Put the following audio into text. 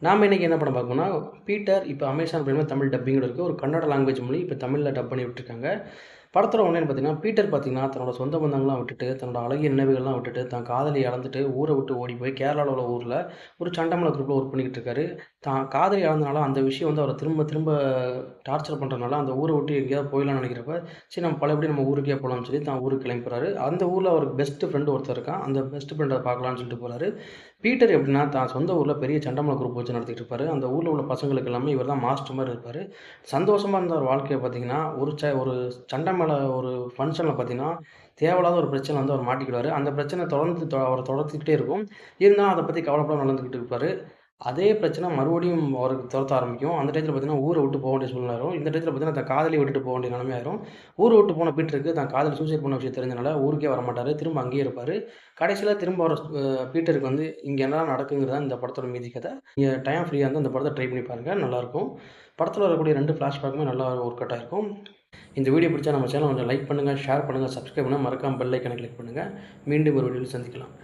நாம இன்னைக்கு என்ன படம் பார்க்கணும்னா, பீட்டர் இப்போ அமேசான் பிரைம்ல தமிழ் டப்பிங்ல இருக்கு. ஒரு கன்னட லாங்குவேஜ் மொழி இப்போ தமிழ்ல டப் பண்ணி விட்டுருக்காங்க. படத்தோட ஒன்லைன் பார்த்தீங்கன்னா, பீட்டர் பார்த்தீங்கன்னா, தன்னோட சொந்த பந்தங்கள்லாம் விட்டுட்டு, தன்னோட அழகிய நினைவுகள்லாம் விட்டுட்டு, தன் காதலிய இழந்துட்டு, ஊர விட்டு ஓடி போய் கேரளால உள்ள ஊர்ல ஒரு சண்டமேள குரூப்ல ஒர்க் பண்ணிக்கிட்டு இருக்காரு. தான் காதலி இழந்தனால அந்த விஷயம் வந்து அவர திரும்ப திரும்ப டார்ச்சர் பண்றனால, அந்த ஊர விட்டு எங்கேயாவது போயிடலாம்னு நினைக்கிறப்ப, சரி நம்ம பழையபடி நம்ம ஊருக்கே போலாம்னு சொல்லி தான் ஊருக்கு கிளம்பி போறாரு. அந்த ஊர்ல அவருக்கு பெஸ்ட் ஃப்ரெண்ட் ஒருத்தர் இருக்கான். அந்த பெஸ்ட் ஃப்ரெண்ட பார்க்கலாம்னு சொல்லிட்டு போறாரு. பீட்டர் எப்படின்னா, தான் சொந்த ஊர்ல பெரிய செண்டமேள குரூப் வச்சு நடத்திட்டு இருப்பாரு. அந்த ஊர்ல உள்ள பசங்களுக்கு எல்லாமே இவர் தான் மாஸ்டர் மாரி இருப்பாரு. சந்தோஷமா இருந்த ஒரு வாழ்க்கைய பார்த்தீங்கன்னா, ஒரு சண்டமேள ஒரு ஃபங்ஷன்ல பார்த்தீங்கன்னா, தேவையில்லாத ஒரு பிரச்சனை வந்து அவர் மாட்டிக்கிடுவாரு. அந்த பிரச்சனை தொடர்ந்து அவர தொடர்ந்துகிட்டே இருக்கும். இருந்தாலும் அத பத்தி கவலைப்படாம நடந்துகிட்டு இருப்பாரு. அதே பிரச்சனை மறுபடியும் அவருக்கு துரத்த ஆரம்பிக்கும். அந்த டயத்துல பார்த்தீங்கன்னா, ஊர விட்டு போ வேண்டிய சூழ்நிலை வரும். இந்த டயத்துல பார்த்தீங்கன்னா, தன் காதலிய விட்டுட்டு போ வேண்டிய நிலைமை ஆயிரும். ஊர விட்டு போன பீட்டருக்கு தன் காதலி சூசைட் பண்ண விஷயம் தெரிஞ்சனால ஊருக்கே வரமாட்டாரு. திரும்ப அங்கேயே இருப்பாரு. கடைசியில திரும்ப அவர் பீட்டருக்கு வந்து இங்க என்னலாம் நடக்குங்கிறது தான் இந்த படத்தோட மீதி கதை. நீங்க டைம் ஃப்ரீயா இருந்தா இந்த படத்த ட்ரை பண்ணி பாருங்க. நல்லாருக்கும். படத்துல வரக்கூடிய 2 ஃபிளாஷ்பேக்குமே நல்லா ஒர்க் அவுட் ஆயிருக்கும். இந்த வீடியோ பிடிச்சா நம்ம சேனல கொஞ்சம் லைக் பண்ணுங்க, ஷேர் பண்ணுங்க, சப்ஸ்கிரைப் பண்ணுங்க. மறக்காம பெல் ஐகான கிளிக் பண்ணுங்க. மீண்டும் ஒரு வீடியோவில் சந்திக்கலாம்.